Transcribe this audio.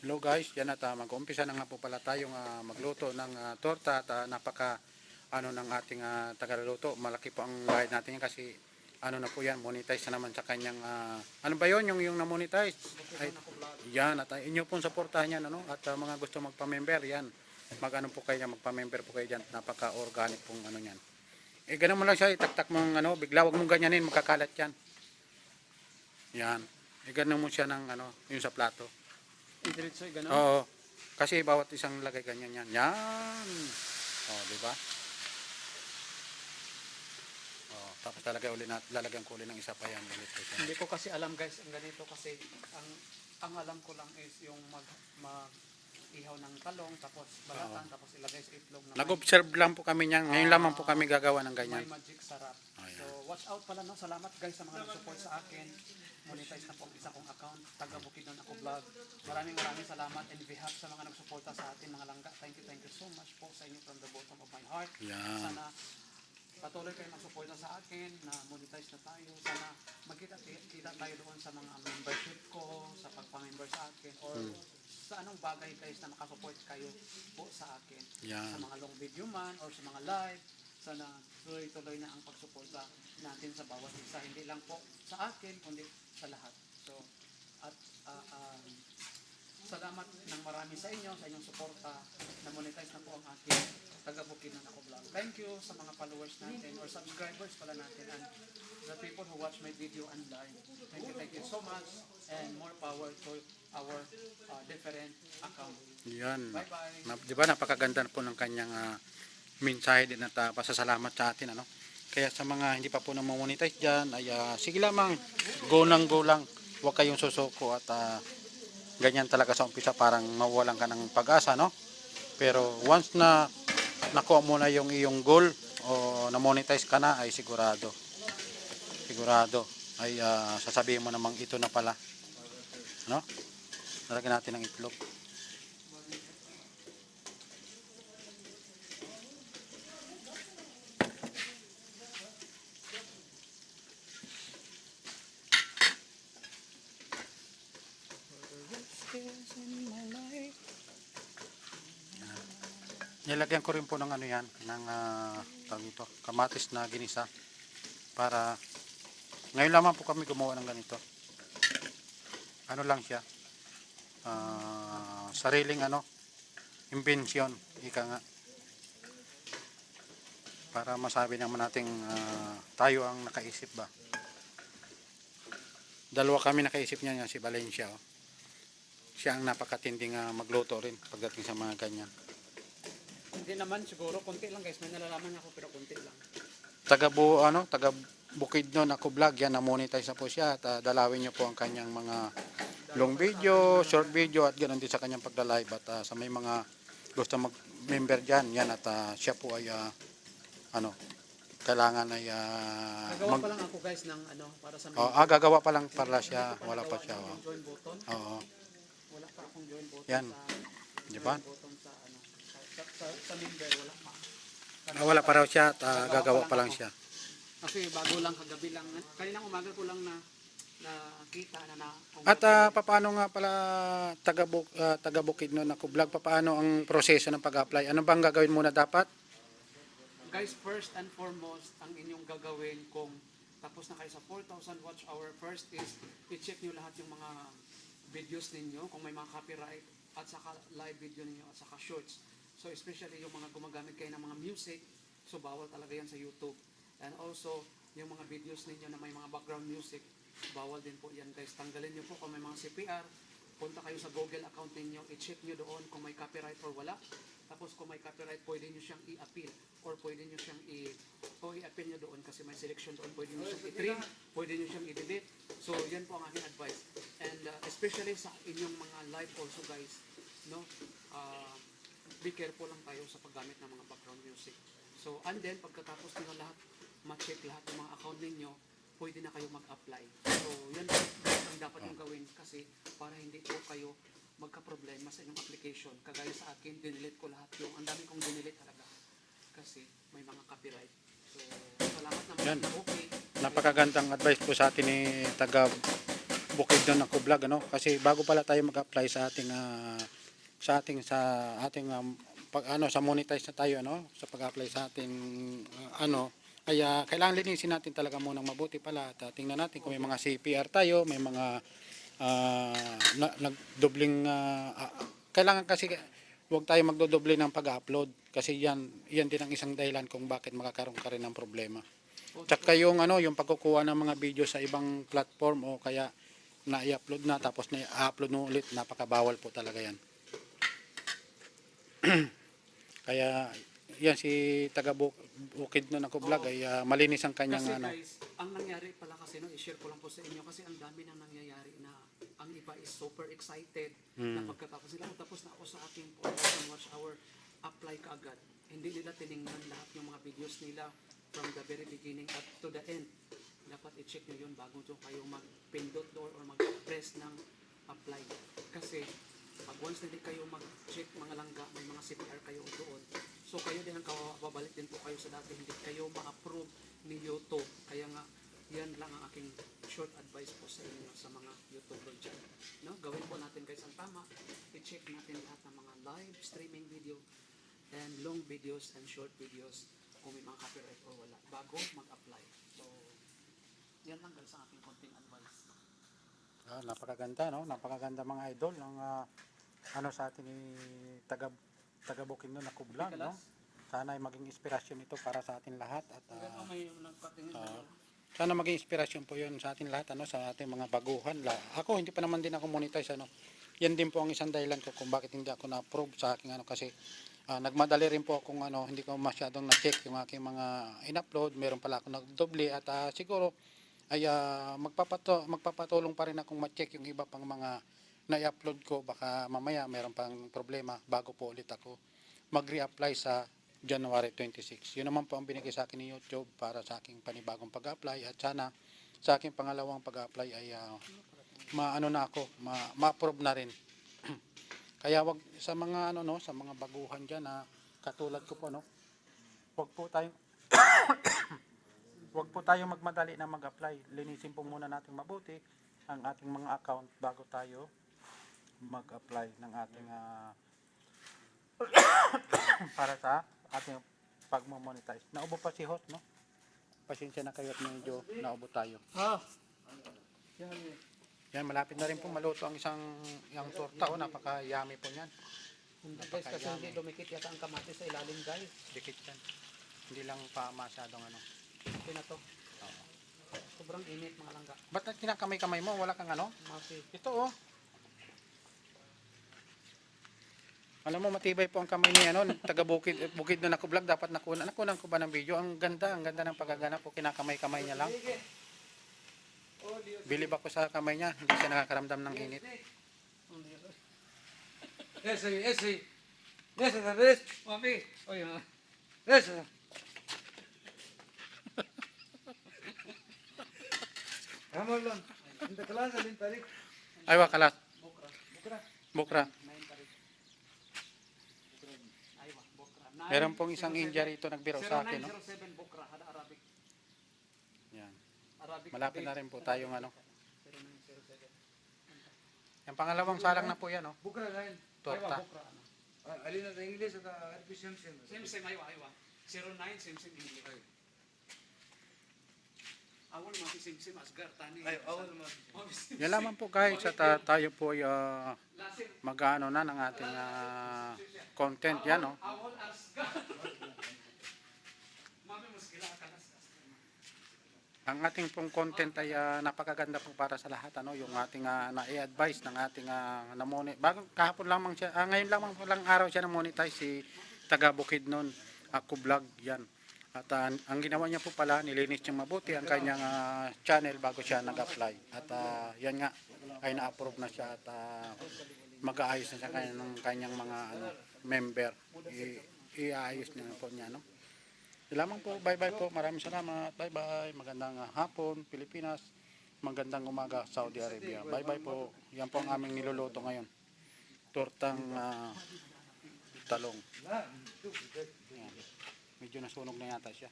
Hello guys, yan at mag-umpisa na nga po pala tayong magluto ng torta at napaka ng ating tagaluluto. Malaki po ang bayad natin yan kasi na po yan, monetize na naman sa kanyang ano ba yon yung na-monetize? Ay, yan at inyo pong supportahan yan at mga gusto magpa-member yan. Mag-ano po kayo dyan, magpa-member po kayo dyan. Napaka-organic pong yan. Ganun mo lang siya, itaktak mo bigla, wag mong ganyanin, magkakalat yan. Yan. Ganun mo siya ng yung sa plato. Diretso gano'n? Oo. Kasi bawat isang lagay ganyan yan. Yan. Oh, di ba? Oh, tapos lalagyan ko uli ng isa pa yan. Hindi ko kasi alam guys, ang ganito kasi ang alam ko lang is yung ihaw ng talong tapos balatan tapos ilagay sa itlog na nag-observe lang po kami niyan. Ngayon lamang po kami gagawa ng ganyan. may magic sarap. So watch out pala no. Salamat guys sa mga nag-support sa akin. Monetize na po ang isa kong account, taga Bukidnon ako vlog. Maraming salamat and behalf sa mga nagsuporta sa atin mga langga. Thank you so much po sa inyo from the bottom of my heart. Yan. Sana patuloy kayo magsuporta sa akin na monetize na tayo. Sana magkita tayo doon sa mga membership ko, sa pagpa-member sa akin or sa anong bagay guys na makasupport kayo po sa akin. Yan. Sa mga long video man or sa mga live. Sana tuloy-tuloy na ang pagsuporta natin sa bawat isa. Hindi lang po sa akin, kundi sa lahat. So, at salamat ng marami sa inyong suporta na monetize na po ang aking taga-Bukidnon ako vlog. Thank you sa mga followers natin or subscribers pala natin and the people who watch my video and live. Thank you so much and more power to our different account. Yan. Bye-bye. Di ba napakaganda po ng kanyang mensahe din at pasasalamat sa atin Kaya sa mga hindi pa po na-monetize dyan ay sige lamang, go lang. Huwag kayong susuko at ganyan talaga sa umpisa parang mawalan ka ng pag-asa pero once na nakuha mo na yung iyong goal o na-monetize ka na ay sigurado ay sasabihin mo namang ito na pala nalagyan natin ng itlog. Nilagyan ko rin po ng ng kamatis na ginisa para ngayon lamang po kami gumawa ng ganito. Lang siya sariling invention ika nga para masabi naman nating tayo ang nakaisip ba. Dalawa kami nakaisip niya si Valencia siya ang napakatinding magluto rin pagdating sa mga ganyan. Hindi naman siguro, konti lang guys. May nalalaman ako pero konti lang. Taga Bukidnon ako vlog yan, na-monetize na po siya at dalawin niyo po ang kanyang mga long video, short video at ganoon din sa kanyang pagla-live at sa may mga gusto mag-member diyan yan at siya po ay kailangan ay gagawa pa lang ako guys ng para sa mga gagawa pa lang para siya, wala pa siya. join button. Oo. Wala pa akong join button Yan. sa Di ba? button sa member wala pa. Wala pa raw siya at gagawa pa lang siya. Kasi bago lang kagabi lang. Kaninang umaga ko lang nakita na At paano nga pala taga Bukidnon ako vlog, paano ang proseso ng pag-apply? Ano bang gagawin muna dapat? guys, first and foremost, ang inyong gagawin kung tapos na kayo sa 4,000 watch hour, first is i-check nyo lahat yung mga videos ninyo, kung may mga copyright, at saka live video ninyo, at saka shorts. So especially yung mga gumagamit kayo ng mga music, so bawal talaga yan sa YouTube. And also, yung mga videos ninyo na may mga background music, bawal din po yan guys. Tanggalin nyo po kung may mga CPR, punta kayo sa Google account ninyo, i-check nyo doon kung may copyright or wala. Tapos kung may copyright, pwede nyo siyang i-appeal or pwede nyo siyang i-appeal nyo doon kasi may selection doon. Pwede nyo siyang i-trim, pwede nyo siyang i-delete. So, yan po ang aking advice. And especially sa inyong mga live also guys, be careful lang tayo sa paggamit ng mga background music. So, and then, pagkatapos nyo lahat, ma-check lahat ng mga account ninyo, pwede na kayo mag-apply. So, yan po ang dapat yung gawin kasi para hindi po kayo magka-problema sa inyong application. Kagaya sa akin, dinilit ko lahat yung, ang dami kong dinilit talaga kasi may mga copyright. So, salamat naman Yan. na okay. Napakagandang advice po sa atin ni taga Bukidnon ako vlog, ano? Kasi bago pala tayo mag-apply sa ating pag ano sa monetize na tayo, ano, sa pag-apply sa ating kaya kailangan linisin natin talaga munang mabuti pala at tingnan natin kung may mga CPR tayo, may mga nagdobling kailangan kasi huwag tayo magdodoble ng pag-upload kasi yan din ang isang dahilan kung bakit makakaroon ka rin ng problema. Tsaka yung yung pagkukuha ng mga video sa ibang platform o kaya na i-upload na tapos na i-upload mo ulit, napakabawal po talaga yan. Kaya yan si taga Bukid nun ako vlog ay malinis ang kanyang Kasi guys, ang nangyari pala kasi, no, i-share ko lang po sa inyo kasi ang dami nang nangyayari na ang iba is super excited na pagkatapos nila tapos na ako sa aking 4,000 watch hour, apply ka agad. Hindi nila tiningnan lahat yung mga videos nila from the very beginning up to the end. Dapat i-check nyo yun bago nyo kayo mag-pindot or mag-press ng apply. Kasi pag once na hindi kayo mag-check mga langga, may mga CPR kayo doon. So kayo din ang babalik din po kayo sa dati, hindi kayo ma-approve ni YouTube. Kaya nga, yan lang ang aking short advice po sa inyo sa mga YouTuber dyan. No? Gawin po natin guys ang tama. I-check natin lahat ng mga live streaming video and long videos and short videos kung may mga copyright o wala bago mag-apply. So, yan lang guys ang aking konting advice. Napakaganda, no? Napakaganda mga idol ng sa atin ni taga Bukidnon ako vlog, no? Sana ay maging inspirasyon ito para sa atin lahat at sana maging inspirasyon po 'yon sa atin lahat, sa ating mga baguhan. Ako hindi pa naman din ako monetize, Yan din po ang isang dahilan ko kung bakit hindi ako na-approve sa aking kasi nagmadali rin po akong hindi ko masyadong na-check yung aking mga in-upload. Meron pala ako nagdoble at siguro ay magpapatulong pa rin akong ma-check yung iba pang mga na-upload ko. Baka mamaya meron pang problema bago po ulit ako mag-reapply sa January 26. Yun naman po ang binigay sa akin ni YouTube para sa aking panibagong pag-apply at sana sa aking pangalawang pag-apply ay ma-approve na rin. Kaya wag sa mga sa mga baguhan diyan na katulad ko po, wag po tayong wag po tayong magmadali na mag-apply. Linisin po muna natin mabuti ang ating mga account bago tayo mag-apply ng ating para sa ating pagmo-monetize. Naubo pa si host, Pasensya na kayo at medyo naubo tayo. Yan, malapit na rin po maluto ang yung torta, napaka-yummy po niyan. Guys, kasi hindi dumikit yata ang kamatis sa ilalim guys. Dikit yan. Hindi lang pa masyadong Okay na to. Sobrang init mga langga. Ba't kinakamay-kamay mo? Wala kang Masi. Ito Alam mo, matibay po ang kamay ni taga Bukid na ako vlog. Dapat nakunan ko ba ng video? Ang ganda ng paggaganap po. Kinakamay-kamay niya lang. Bilib ako sa kamay niya. Hindi siya nakakaramdam ng init. Mami. Oy, ha. Ay, wakalat. Bukra. Meron pong isang India rito nagbiro sa akin, 0907 Bukra, Hada Arabic. Yan. Arabic. Malapit na rin po tayong 0907. Yung pangalawang salang na po yan, Bukra lain. torta. Bukra. Alin na English at Arabic same. Same, aywa. 09, same, English. Awal mo same, asgar, tani. Ay, awal mo. Yan lamang po guys at tayo po ay mag-ano na ng ating content yan, Awal asgar. Mami, mas gila ka na. Ang ating pong content ay napakaganda po para sa lahat, yung ating na-i-advise ng ating bago kahapon lamang siya, ngayon lang araw siya na-monetize si taga Bukidnon ako vlog yan. At ang ginawa niya po pala, nilinis niya mabuti ang kanyang channel bago siya nag-apply. At yan nga, ay na-approve na siya at mag-aayos na siya ng kanyang mga member. I-aayos niya po niya, Lamang po, bye-bye po. Maraming salamat. Bye-bye. Magandang hapon, Pilipinas. Magandang umaga, Saudi Arabia. Bye-bye po. Yan po ang aming niluluto ngayon. Tortang talong. Yan. Medyo nasunog na yata siya.